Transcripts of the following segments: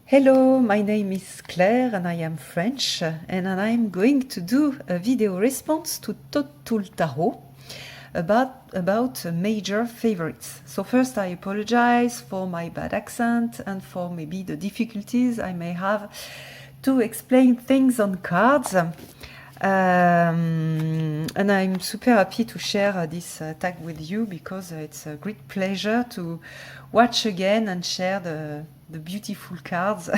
Hello, my name is Claire and I am French and I'm going to do a video response to Totul Tarot about major favorites. So first I apologize for my bad accent and for maybe the difficulties I may have to explain things on cards. And I'm super happy to share this tag with you because it's a great pleasure to watch again and share the beautiful cards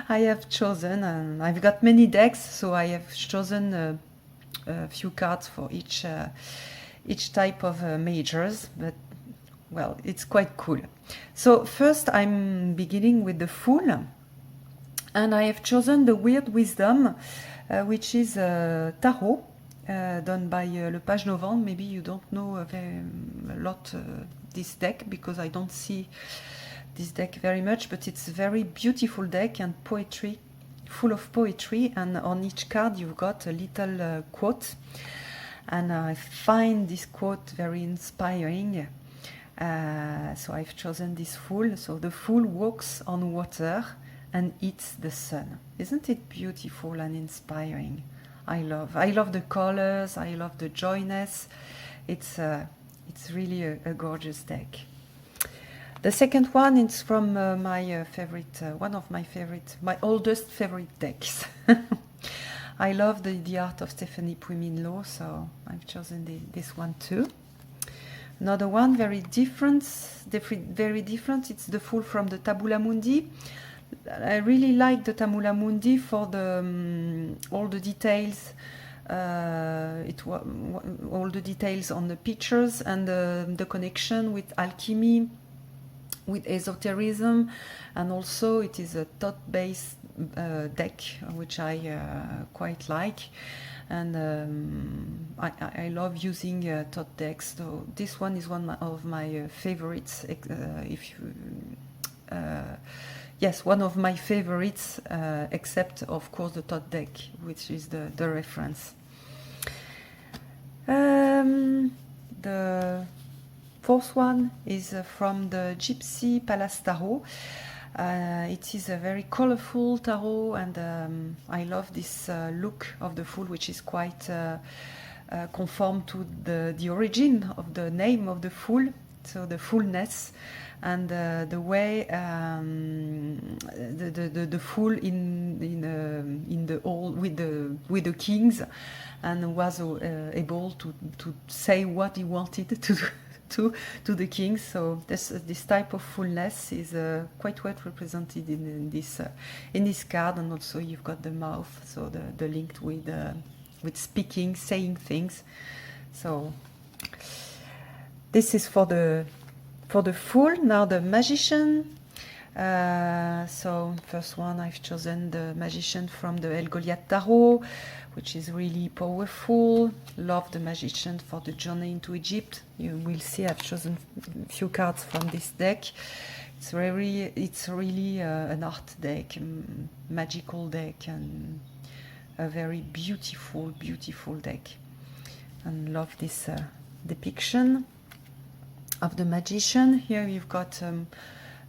I have chosen. And I've got many decks, so I have chosen a few cards for each type of majors, but well, it's quite cool. So first I'm beginning with the Fool, and I have chosen the Weird Wisdom, which is tarot done by Le Page Novembre. Maybe you don't know a lot this deck because I don't see this deck very much, but it's a very beautiful deck and poetry, full of poetry, and on each card you've got a little quote, and I find this quote very inspiring. So I've chosen this Fool. So the Fool walks on water and eats the sun. Isn't it beautiful and inspiring? I love the colors, I love the joyness. It's really a gorgeous deck. The second one is from my favorite, one of my favorite, my oldest favorite decks. I love the art of Stephanie Pui-Minlo, so I've chosen this one too. Another one very different, it's the Fool from the Tabula Mundi. I really like the Tabula Mundi for the all the details. All the details on the pictures and the connection with alchemy, with esotericism, and also it is a thought-based deck, which I quite like, and I love using thought decks. So this one is one of my favorites. Yes, one of my favorites, except of course the thought deck, which is the reference. The fourth one is from the Gypsy Palace Tarot. It is a very colorful tarot, and I love this look of the Fool, which is quite conform to the origin of the name of the Fool, so the fullness, and the way the Fool in the old with the kings, and was able to say what he wanted to the king. So this type of fullness is quite well represented in this card, and also you've got the mouth, so the linked with speaking, saying things. So this is for the Fool. Now the Magician. So first one, I've chosen the Magician from the El Goliath Tarot, which is really powerful. Love the Magician for the journey into Egypt. You will see I've chosen a few cards from this deck. It's really an art deck, magical deck, and a very beautiful deck. And love this depiction of the Magician. Here you've got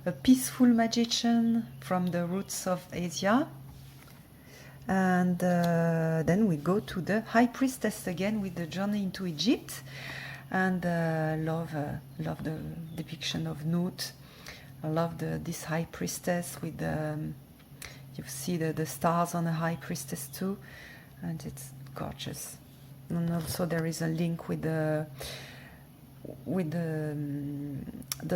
a peaceful magician from the roots of Asia. And then we go to the High Priestess again with the journey into Egypt, and love the depiction of Nut. I love this High Priestess with you see the stars on the High Priestess too, and it's gorgeous. And also there is a link with the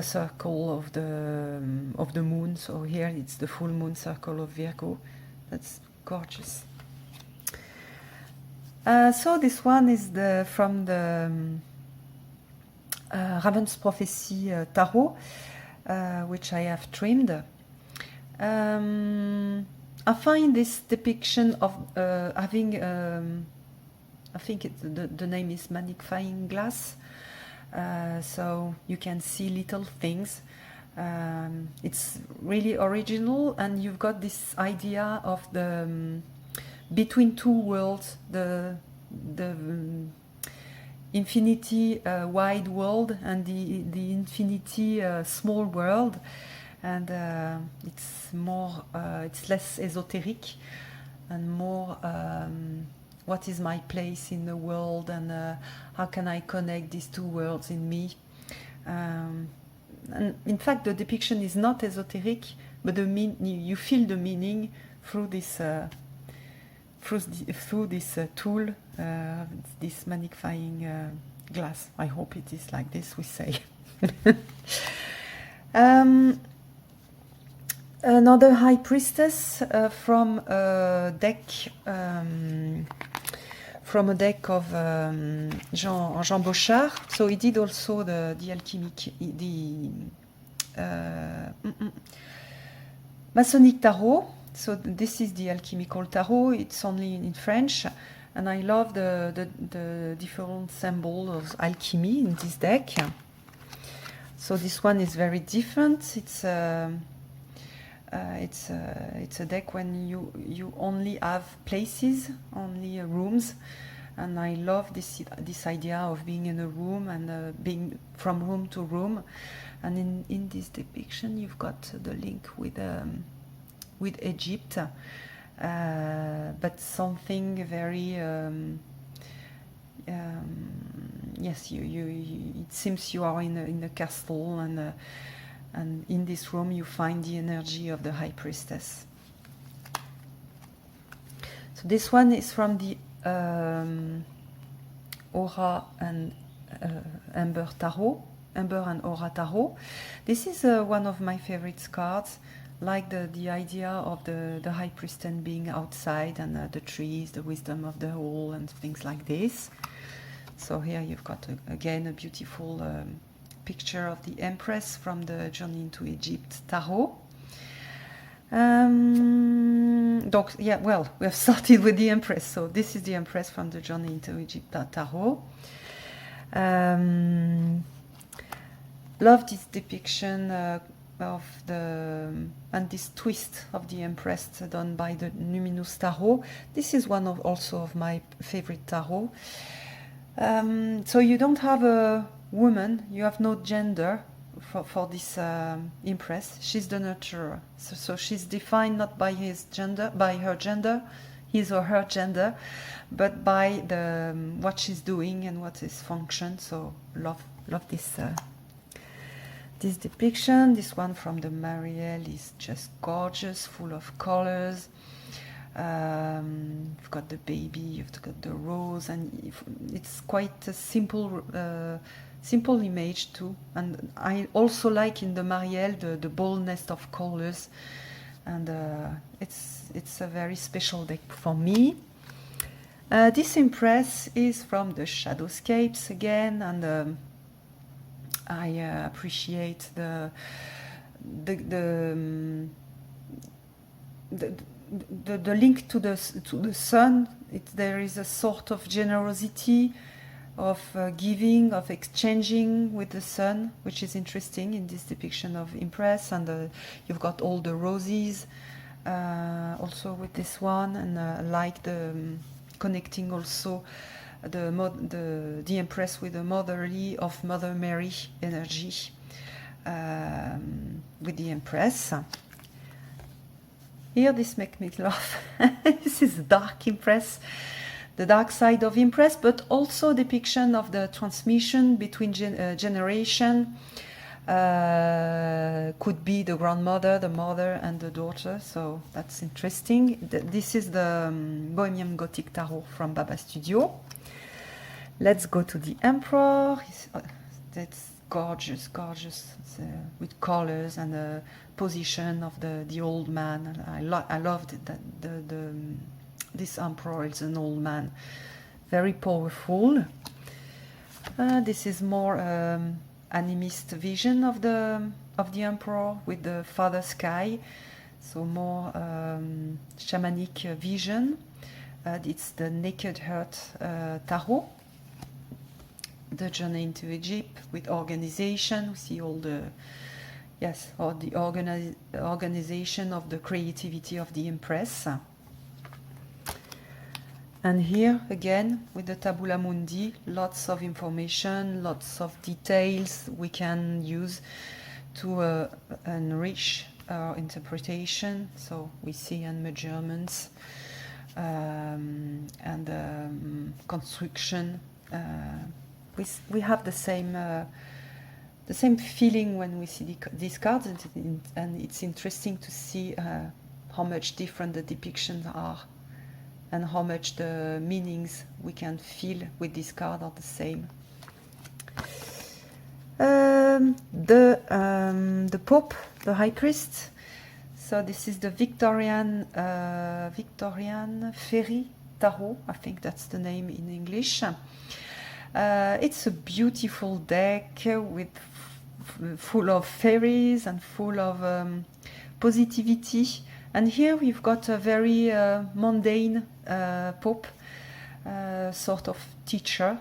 circle of the moon. So here it's the full moon circle of Virgo. That's gorgeous. So this one is from the Raven's Prophecy Tarot, which I have trimmed. I find this depiction of having, I think the name is magnifying glass, so you can see little things. It's really original, and you've got this idea of the between two worlds, the infinity wide world and the infinity small world, and it's less esoteric and more what is my place in the world, and how can I connect these two worlds in me. And in fact, the depiction is not esoteric, but you feel the meaning through this tool, this magnifying glass. I hope it is like this we say. Another high priestess from a deck of Jean Bochart. So he did also the Masonic Tarot. So this is the alchemical tarot. It's only in French, and I love the different symbols of alchemy in this deck. So this one is very different. It's a deck when you only have places, only rooms, and I love this idea of being in a room and being from room to room. And in this depiction, you've got the link with Egypt, but something very yes, it seems you are in a castle, and in this room you find the energy of the High Priestess. So this one is from the Aura and Amber Tarot, Amber and Aura Tarot. This is one of my favorite cards, like the idea of the High Priestess being outside, and the trees, the wisdom of the whole, and things like this. So here you've got again a beautiful picture of the Empress from the Journey into Egypt Tarot. Donc, yeah, well, we have started with the Empress. So this is the Empress from the Journey into Egypt Tarot. Love this depiction of and this twist of the Empress done by the Numinous Tarot. This is one also of my favorite tarot. So you don't have a woman, you have no gender for this Empress. She's the nurturer. So she's defined not by his gender, by her gender, his or her gender, but by what she's doing and what is function. So love this depiction. This one from the Marielle is just gorgeous, full of colors. You've got the baby, you've got the rose, and it's quite a simple image too. And I also like in the Marielle the boldness of colors, and it's a very special deck for me. This Empress is from the Shadowscapes again, and I appreciate the link to the sun. There is a sort of generosity, of giving, of exchanging with the sun, which is interesting in this depiction of Empress. And you've got all the roses also with this one, and I like the connecting also the Empress with the motherly of Mother Mary energy with the Empress. Here, this makes me laugh. This is dark Empress, the dark side of Empress, but also depiction of the transmission between generation. Could be the grandmother, the mother, and the daughter. So that's interesting. This is the Bohemian Gothic Tarot from Baba Studio. Let's go to the Emperor. That's gorgeous, gorgeous, with colors and the position of the old man. I loved that this Emperor is an old man, very powerful. This is more animist vision of the Emperor with the Father Sky, so more shamanic vision. It's the Naked Heart Tarot. The Journey into Egypt with organization. We see all the organization of the creativity of the Empress. And here again with the Tabula Mundi, lots of information, lots of details we can use to enrich our interpretation. So we see measurements and construction. We have the same feeling when we see these cards, and it's interesting to see how much different the depictions are, and how much the meanings we can feel with this card are the same. The Pope, the High Priest. So this is the Victorian Fairy Tarot. I think that's the name in English. It's a beautiful deck with full of fairies and full of positivity. And here we've got a very mundane Pope, sort of teacher,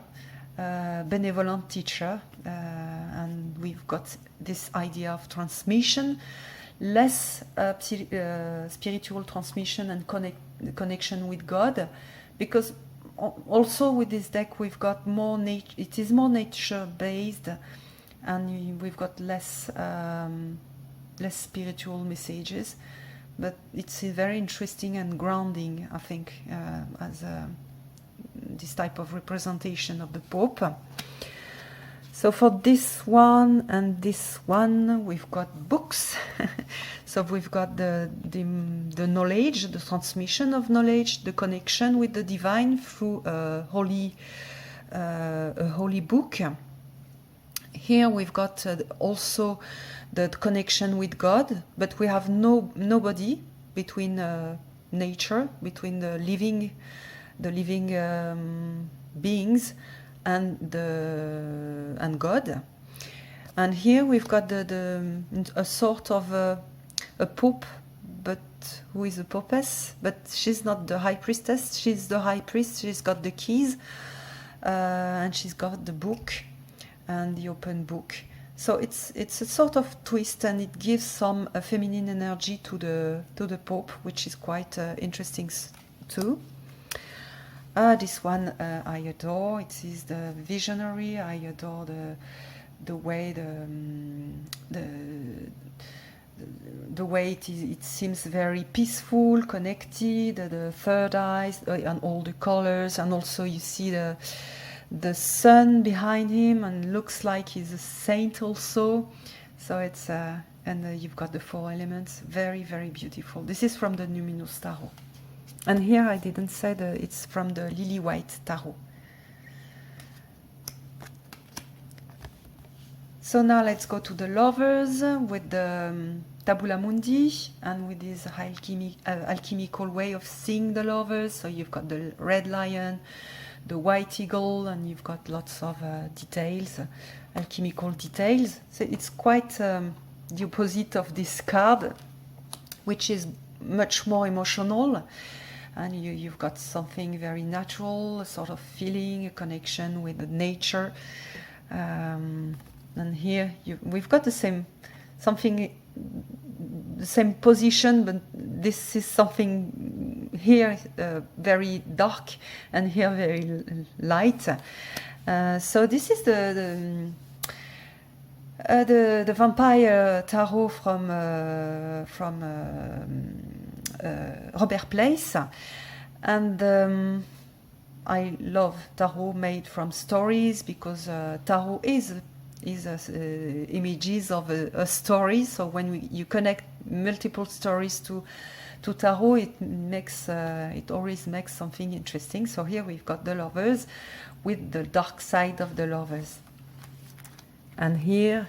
benevolent teacher, and we've got this idea of transmission, less spiritual transmission and connection with God, because also with this deck we've got more it is more nature based, and we've got less spiritual messages, but it's very interesting and grounding, I think, as this type of representation of the Pope. So for this one and this one, we've got books. So we've got the knowledge, the transmission of knowledge, the connection with the divine through a holy book. Here we've got also the connection with God, but we have nobody between nature, between the living beings and God. And here we've got a sort of a pope, but who is a popess, but she's not the high priestess, she's the high priest. She's got the keys, and she's got the book and the open book. So it's a sort of twist, and it gives some feminine energy to the Pope, which is quite interesting too. This one I adore. It is the visionary. I adore the way the way it seems very peaceful, connected. The third eyes and all the colors, and also you see the sun behind him, and looks like he's a saint also. So it's and you've got the 4 elements. Very, very beautiful. This is from the Numinous Tarot. And here I didn't say that it's from the Lily White Tarot. So now let's go to the Lovers with the Tabula Mundi, and with this alchemical way of seeing the Lovers. So you've got the red lion, the white eagle, and you've got lots of details, alchemical details. So it's quite the opposite of this card, which is much more emotional. And you've got something very natural, a sort of feeling, a connection with nature. And here we've got the same position, but this is something here very dark, and here very light. So this is the Vampire Tarot from Robert Place, and I love tarot made from stories, because tarot is images of a story. So when you connect multiple stories to tarot, it always makes something interesting. So here we've got the Lovers with the dark side of the Lovers, and here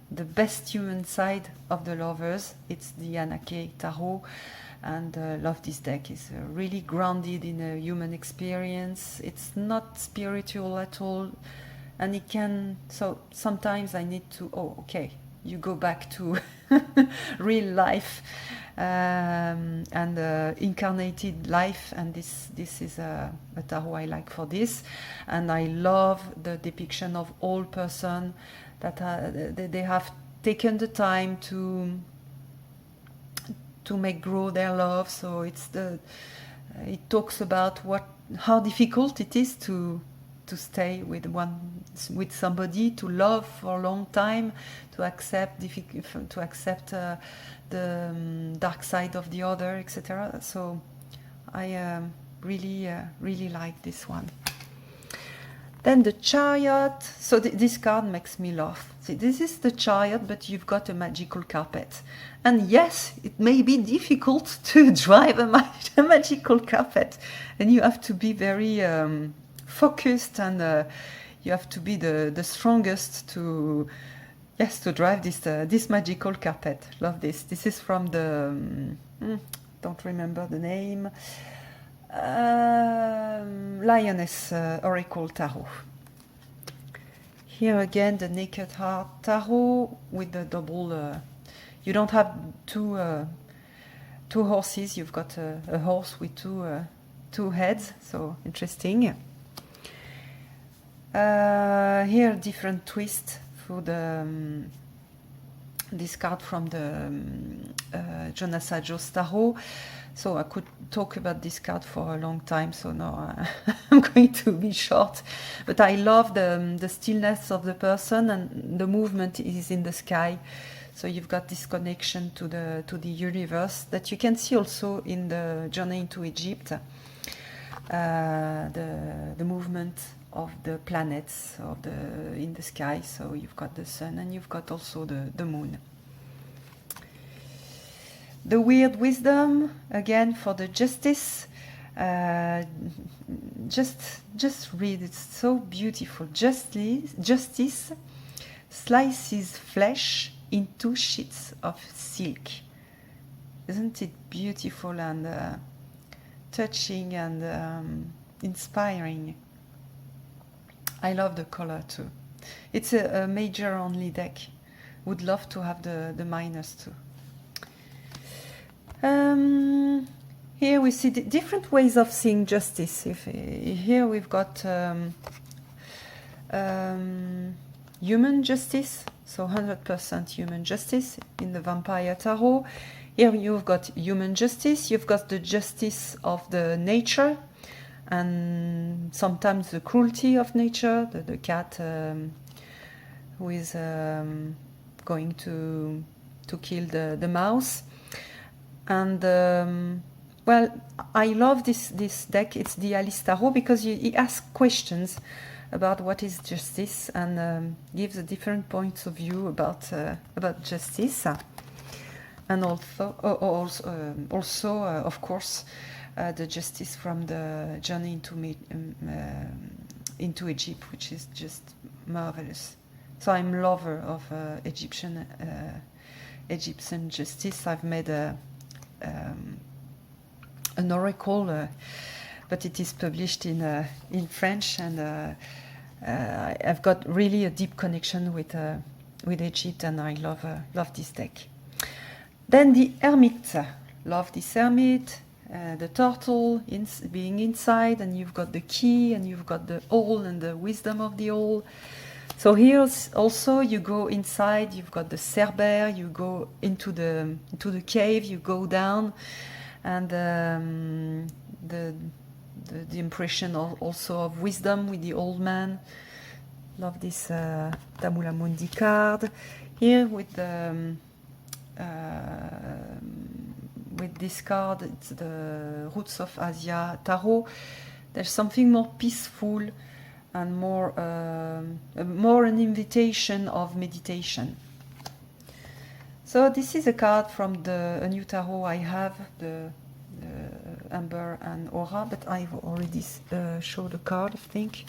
the best human side of the Lovers. It's the Anake Tarot, and love this deck. Is really grounded in a human experience. It's not spiritual at all, and it can. So sometimes I need to. Oh, okay. You go back to real life and incarnated life, and this is a tarot I like for this. And I love the depiction of all person that they have taken the time to make grow their love. So it talks about how difficult it is to to stay with somebody, to love for a long time, to accept the dark side of the other, etc. So I really like this one. Then the Chariot. So this card makes me laugh. See, this is the Chariot, but you've got a magical carpet. And yes, it may be difficult to drive a magical carpet, and you have to be very focused, and you have to be the strongest to drive this magical carpet. Love this. This is from the don't remember the name. Lioness Oracle Tarot. Here again the Naked Heart Tarot with the double. You don't have two horses. You've got a horse with two heads. So interesting. Here different twist for this card from the Jonas Adjos Tarot. So I could talk about this card for a long time, so now I'm going to be short. But I love the stillness of the person, and the movement is in the sky. So you've got this connection to the universe that you can see also in the Journey into Egypt. The movement of the planets in the sky. So you've got the sun, and you've got also the moon. The Weird Wisdom, again for the Justice. Just read, it's so beautiful. Justice slices flesh into sheets of silk. Isn't it beautiful and touching and inspiring? I love the color too. It's a major only deck. Would love to have the minors too. Here we see different ways of seeing justice. Here we've got human justice, so 100% human justice in the Vampire Tarot. Here you've got human justice, you've got the justice of the nature, and sometimes the cruelty of nature, the cat who is going to kill the mouse. And well, I love this deck. It's the Alice Tarot because he asks questions about what is justice, and gives a different points of view about justice, and also of course the justice from the Journey into Egypt, which is just marvelous. So I'm a lover of Egyptian justice. I've made an oracle, but it is published in French, and I've got really a deep connection with Egypt, and I love this deck. Then the Hermit, love this Hermit, the turtle being inside, and you've got the key, and you've got the owl and the wisdom of the owl. So here also you go inside, you've got the Cerber, you go into the cave, you go down, and the impression also of wisdom with the old man. Love this Damula Mundi card. Here with this card, it's the Roots of Asia Tarot. There's something more peaceful and more an invitation of meditation. So this is a card from a new tarot I have, the Amber and Aura, but I've already showed the card, I think.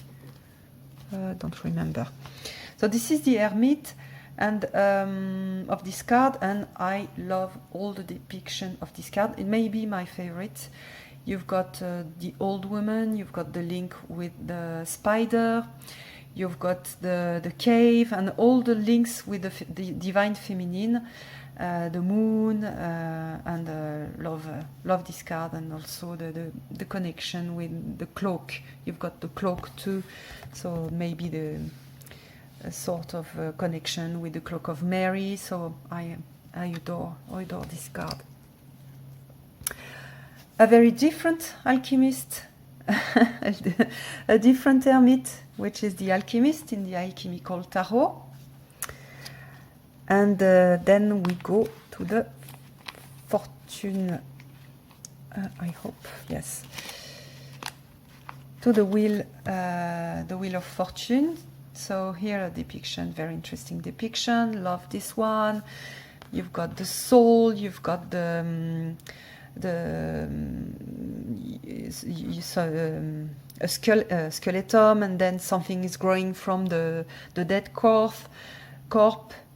Don't remember. So this is the Hermit and of this card, and I love all the depiction of this card. It may be my favorite. You've got the old woman, you've got the link with the spider, you've got the cave, and all the links with the divine feminine, the moon, and love this card, and also the connection with the cloak. You've got the cloak too, so maybe a sort of connection with the cloak of Mary. So I adore this card. A very different alchemist, a different hermit which is the alchemist in the alchemical tarot. And then we go to the fortune, I hope, yes, to the wheel of fortune. So here a depiction, very interesting depiction, love this one. You've got the soul, you've got the a skeleton, and then something is growing from the dead corpse,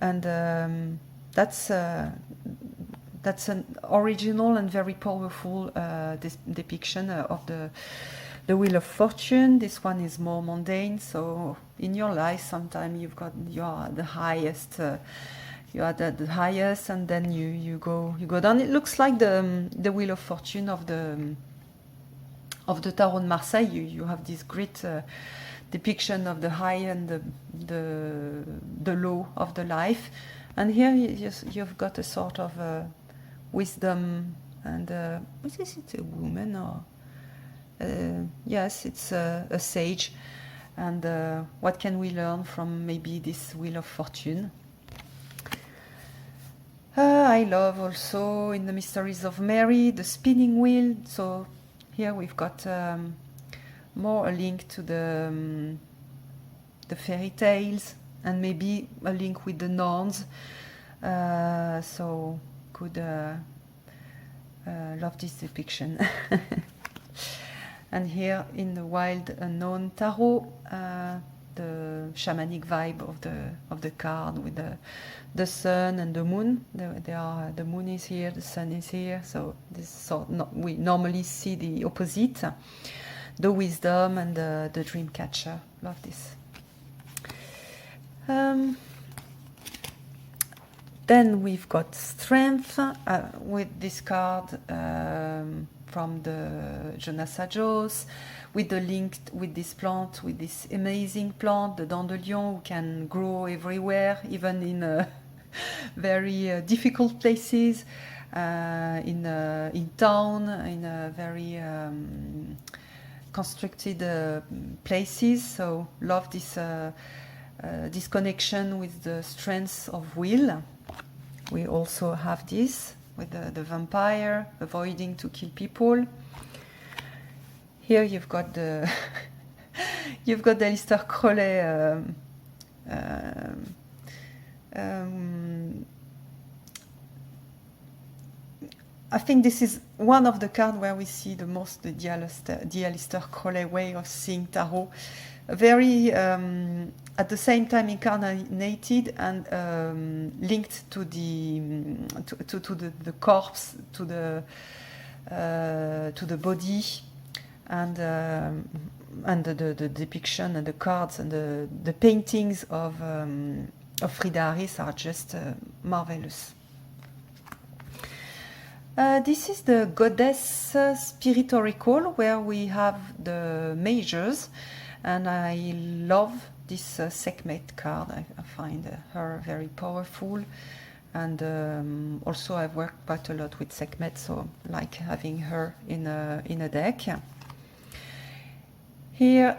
and that's an original and very powerful depiction of the Wheel of Fortune. This one is more mundane. So in your life, sometimes you are the highest. You are the highest, and then you go down. It looks like the Wheel of Fortune of the Tarot de Marseille. You have this great depiction of the high and the low of the life, and here you've got a sort of wisdom, and is it a woman or yes, it's a sage, and what can we learn from maybe this Wheel of Fortune? I love also in the Mysteries of Mary the spinning wheel. So here we've got more a link to the fairy tales, and maybe a link with the nuns. So could love this depiction. And here in the Wild Unknown Tarot, the shamanic vibe of the card with the sun and the moon. The moon is here, the sun is here. So we normally see the opposite, the wisdom and the dream catcher. Love this. Then we've got strength with this card from the Jonas Sajos, with the link with this plant, with this amazing plant, the dandelion, who can grow everywhere, even in very difficult places, in town, in very constructed places. So love this connection with the strength of will. We also have this with the vampire avoiding to kill people. Here you've got the Aleister Crowley. I think this is one of the cards where we see the most the Aleister Crowley way of seeing tarot. Very at the same time incarnated and linked to the corpse, to the body, and the depiction and the cards and the paintings of Frida Harris are just marvelous. This is the Goddess Spirit Oracle, where we have the majors, and I love this Sekhmet card. I find her very powerful, and also I've worked quite a lot with Sekhmet, so I like having her in a deck. Here,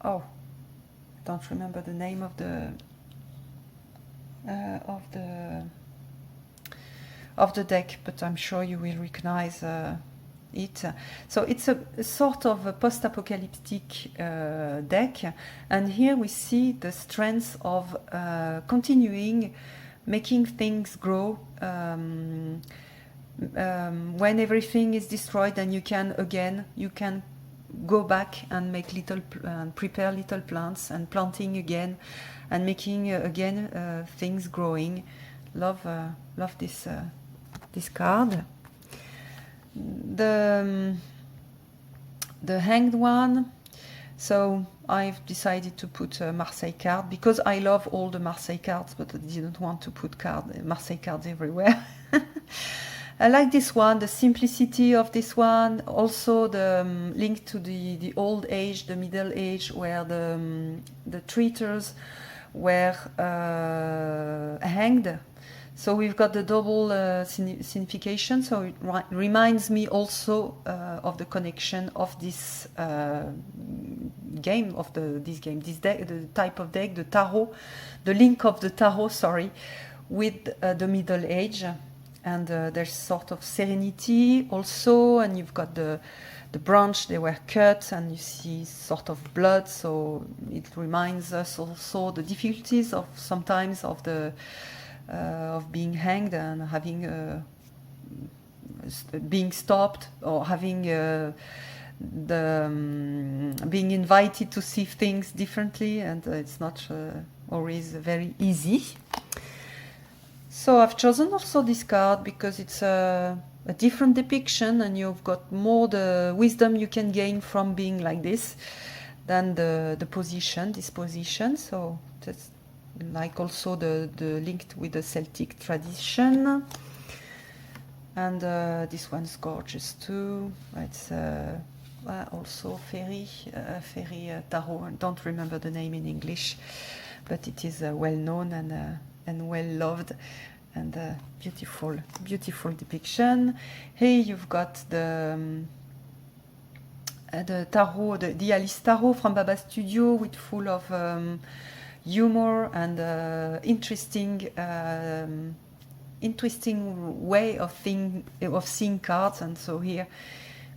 oh, don't remember the name of the deck, but I'm sure you will recognize it. So it's a sort of a post-apocalyptic deck, and here we see the strength of continuing, making things grow. When everything is destroyed, and you can go back and make prepare little plants, and planting again, and making again things growing. Love this card. The Hanged One. So I've decided to put a Marseille card because I love all the Marseille cards, but I didn't want to put Marseille cards everywhere. I like this one, the simplicity of this one, also the link to the old age, the middle age, where the treaters were hanged. So we've got the double signification, so it reminds me also of the connection of this game of this deck, the type of deck, the tarot, the link of the tarot, sorry, with the Middle Age, and there's sort of serenity also, and you've got the branch, they were cut, and you see sort of blood, so it reminds us also the difficulties of sometimes of the of being hanged and having being stopped, or having being invited to see things differently, and it's not always very easy. So I've chosen also this card because it's a different depiction, and you've got more the wisdom you can gain from being like this than the position, this position. So that's like also the linked with the Celtic tradition. And this one's gorgeous too. It's also fairy tarot. I don't remember the name in English, but it is well known and well loved, and beautiful depiction. Here you've got the tarot, the Alice Tarot from Baba Studio, with full of humor and interesting way of seeing cards. And so here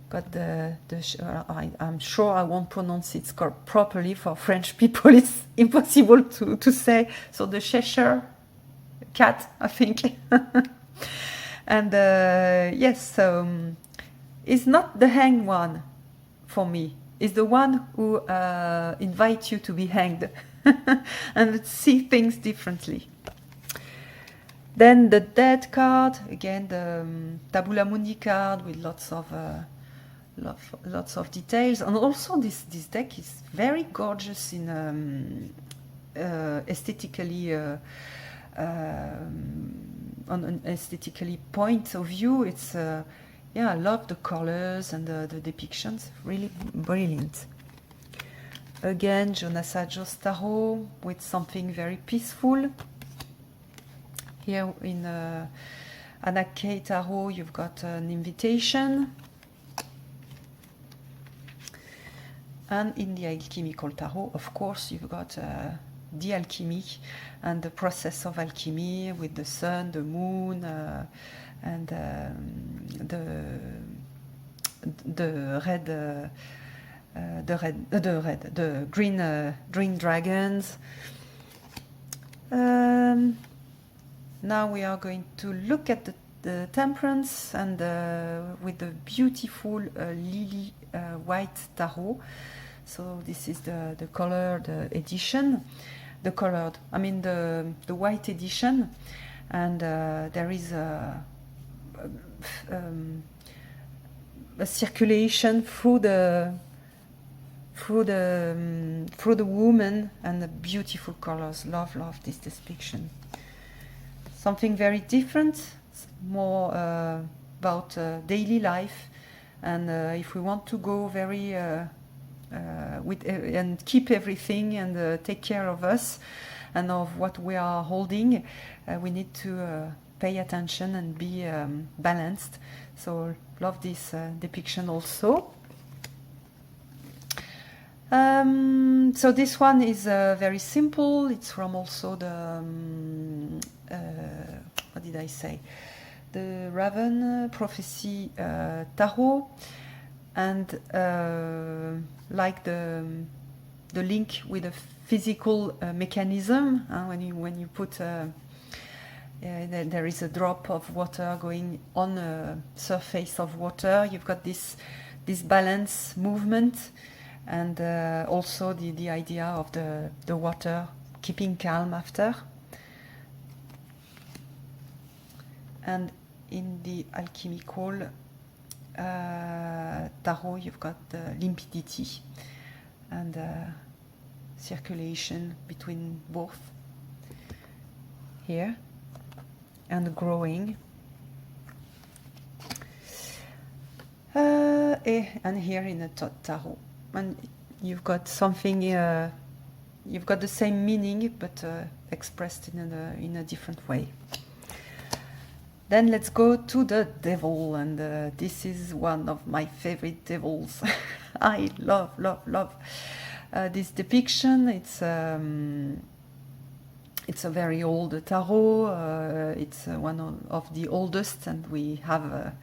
got I'm sure I won't pronounce it properly for French people. It's impossible to say. So the Cheshire cat, I think. And yes, so it's not the hanged one for me. It's the one who invites you to be hanged and see things differently. Then the Dead card, again the Tabula Mundi card with lots of details, and also this deck is very gorgeous in aesthetically on an aesthetically point of view. It's yeah, I love the colors and the depictions, really brilliant. Again, Jonas Adjo's Tarot with something very peaceful. Here in Anna Kay Tarot, you've got an invitation. And in the Alchemical Tarot, of course, you've got the alchemy and the process of alchemy with the sun, the moon, and the green dragons. Now we are going to look at the Temperance, and with the beautiful lily white tarot. So this is the colored edition, the white edition, and there is a circulation through the woman, and the beautiful colors. Love this depiction. Something very different, more about daily life, and if we want to go very and keep everything and take care of us and of what we are holding, we need to pay attention and be balanced. So love this depiction also. So this one is very simple. It's from also the what did I say? The Raven Prophecy Tarot, and like the link with a physical mechanism. When you put there is a drop of water going on a surface of water, you've got this balance movement, and also the idea of the water keeping calm after. And in the Alchemical Tarot, you've got the limpidity and circulation between both here, and growing. And here in the Tarot, and you've got something. You've got the same meaning, but expressed in a different way. Then let's go to the Devil, and this is one of my favorite devils. I love this depiction. It's a very old tarot. It's one of the oldest, and we have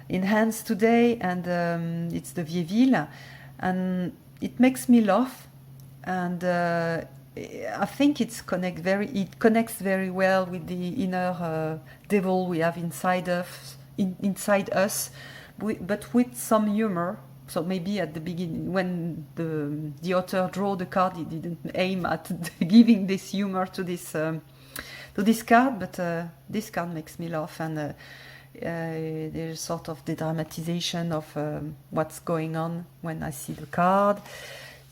in hands today. And it's the Vieilleville, and it makes me laugh. And I think it connects very well with the inner devil we have inside us, but with some humor. So maybe at the beginning, when the author drew the card, he didn't aim at giving this humor to this card, but this card makes me laugh, and there's sort of the dramatization of what's going on when I see the card.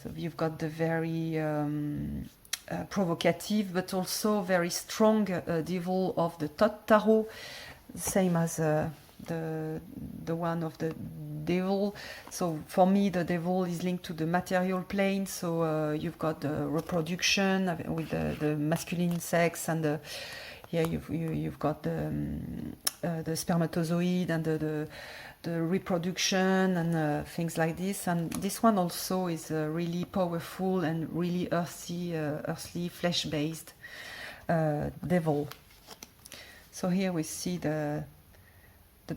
So you've got the very provocative, but also very strong devil of the Thoth Tarot, same as the one of the devil. So for me, the devil is linked to the material plane. So you've got the reproduction with the masculine sex, and here you've got the spermatozoid and the reproduction and things like this. And this one also is really powerful and really earthly, flesh-based devil. So here we see the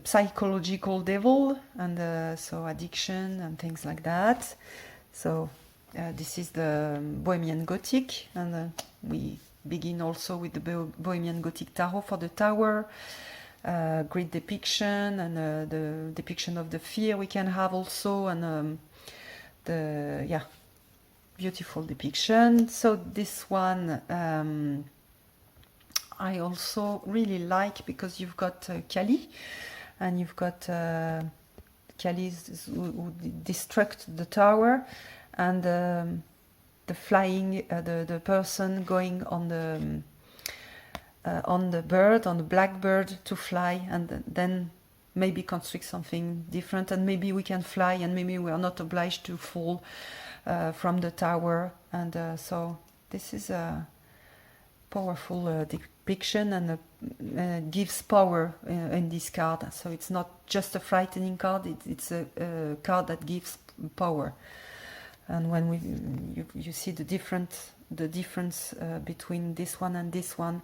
psychological devil, and so addiction and things like that. So this is the Bohemian Gothic, and we begin also with the Bohemian Gothic Tarot for the Tower. Great depiction, and the depiction of the fear we can have also, and beautiful depiction. So this one I also really like, because you've got Kali, and you've got Kali who destruct the tower, and the flying, the person going on the bird, on the blackbird, to fly, and then maybe construct something different, and maybe we can fly, and maybe we are not obliged to fall from the tower. And so this is a powerful depiction, and gives power in this card. So it's not just a frightening card, it's a card that gives power. And when you see the difference between this one and this one,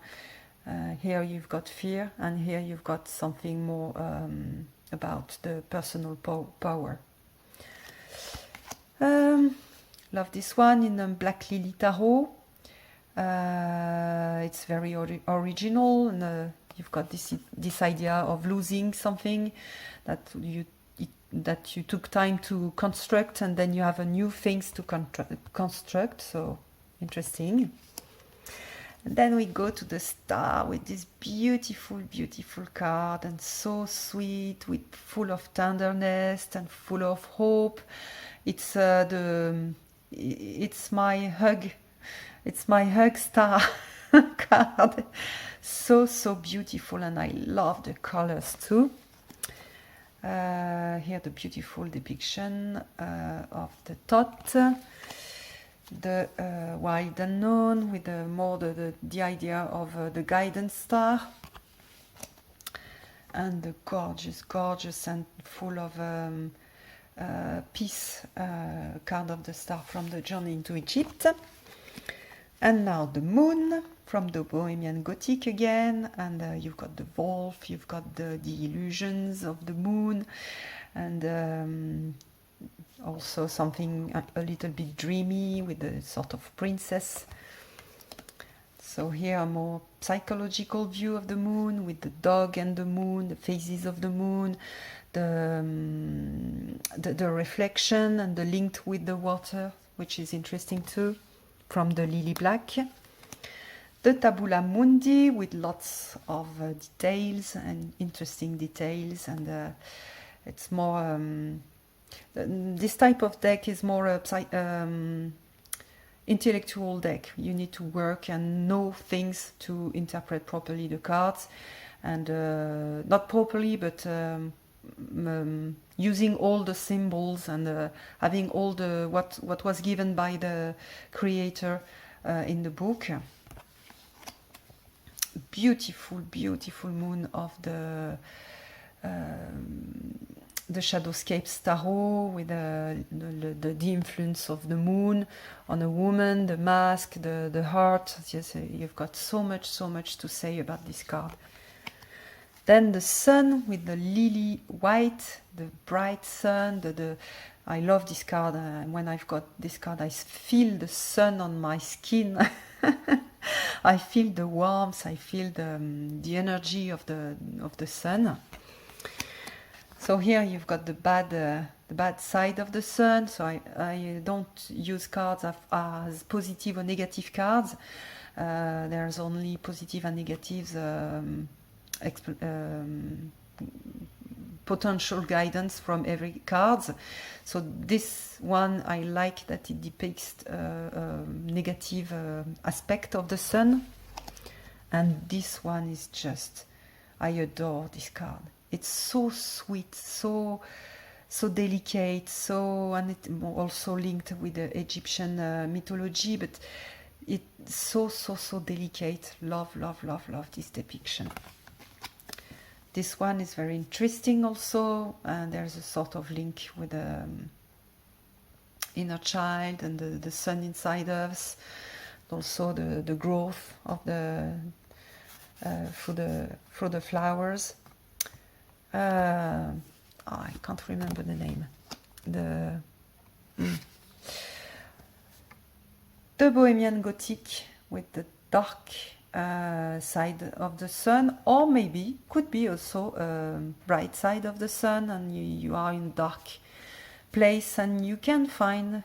here you've got fear, and here you've got something more about the personal power. Love this one in Black Lily Tarot. It's very original, and you've got this idea of losing something that you took time to construct, and then you have a new things to construct. So interesting. And then we go to the Star with this beautiful card, and so sweet, full of tenderness and full of hope. It's my hug star card. So beautiful, and I love the colors too. Here the beautiful depiction of the Thoth, the wild unknown, with the idea of the guidance star, and the gorgeous and full of peace card of the Star from the Journey into Egypt. And now the Moon from the Bohemian Gothic again, and you've got the wolf, you've got the illusions of the moon, and also something a little bit dreamy with a sort of princess. So here a more psychological view of the moon, with the dog and the moon, the phases of the moon, the reflection and the link with the water, which is interesting too, from the Lily Black. The Tabula Mundi with lots of details and interesting details, and it's more this type of deck is more a intellectual deck. You need to work and know things to interpret properly the cards, and not properly, but using all the symbols, and having all the what was given by the creator in the book. Beautiful moon of the the Shadowscapes Tarot with the influence of the moon on a woman, the mask, the heart. Yes, you've got so much to say about this card. Then the sun with the lily white, the bright sun. I love this card. When I've got this card, I feel the sun on my skin. I feel the warmth. I feel the energy of the sun. So here you've got the bad side of the sun. So I don't use cards as positive or negative cards. There's only positive and negatives. Potential guidance from every card. So this one, I like that it depicts negative aspect of the sun, and this one is just, I adore this card. It's so sweet, so delicate, and it also linked with the Egyptian mythology, but it's so delicate. Love this depiction. This one is very interesting also, and there's a sort of link with the inner child and the sun inside us, also the growth of through the flowers. I can't remember the name. The Bohemian Gothic with the dark side of the sun, or maybe could be also bright side of the sun, and you are in dark place and you can find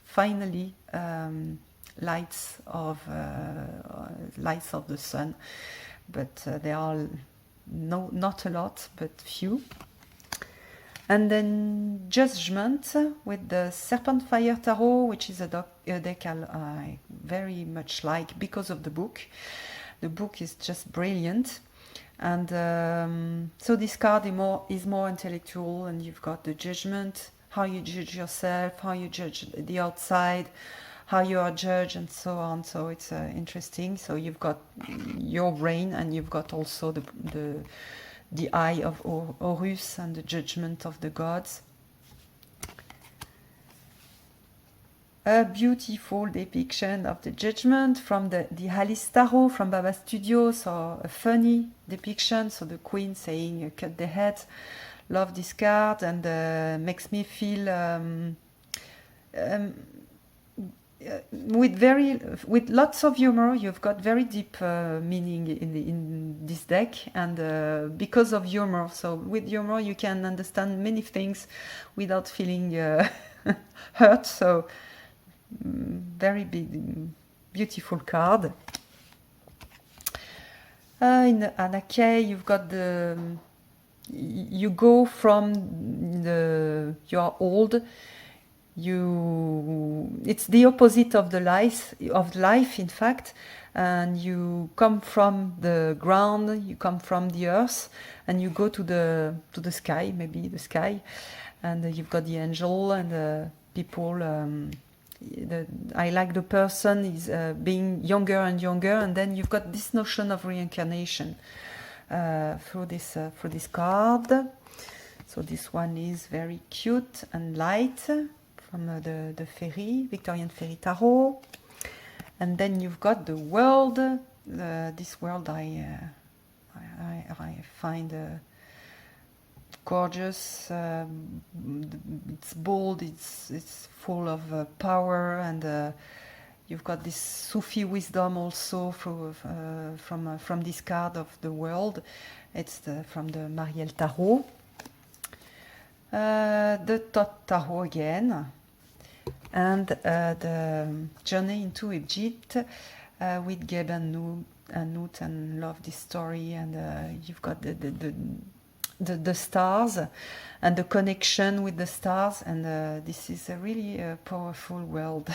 finally lights of the sun, but there are not a lot, but few. And then Judgment with the Serpent Fire Tarot, which is a deck I very much like because of the book. The book is just brilliant. And so this card is more intellectual, and you've got the judgment, how you judge yourself, how you judge the outside, how you are judged, and so on. So it's interesting. So you've got your brain, and you've got also the eye of Horus and the judgment of the gods. A beautiful depiction of the judgment from the Alice Tarot from Baba Studios, so a funny depiction, so the queen saying cut the head. Love this card, and makes me feel with lots of humor. You've got very deep meaning in this deck, and because of humor. So with humor you can understand many things without feeling hurt. So very big, beautiful card. In the Anake, you've got you go from you're old. It's the opposite of life, in fact, and you come from the ground, you come from the earth, and you go to the sky, maybe the sky, and you've got the angel and the people. I like the person is being younger and younger, and then you've got this notion of reincarnation through this card. So this one is very cute and light, from the Victorian Fairy Tarot. And then you've got the world. This world I find gorgeous. It's bold. It's full of power, and you've got this Sufi wisdom also from this card of the world. It's from the Marielle Tarot. The Thoth Tarot again, and the Journey into Egypt with Geb and Nut, and love this story. And you've got the stars and the connection with the stars, and this is a really powerful world.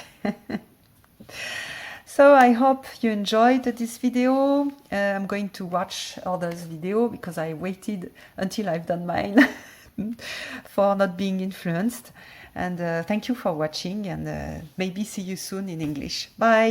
So I hope you enjoyed this video. I'm going to watch others' video because I waited until I've done mine. For not being influenced, and thank you for watching, and maybe see you soon in English. Bye.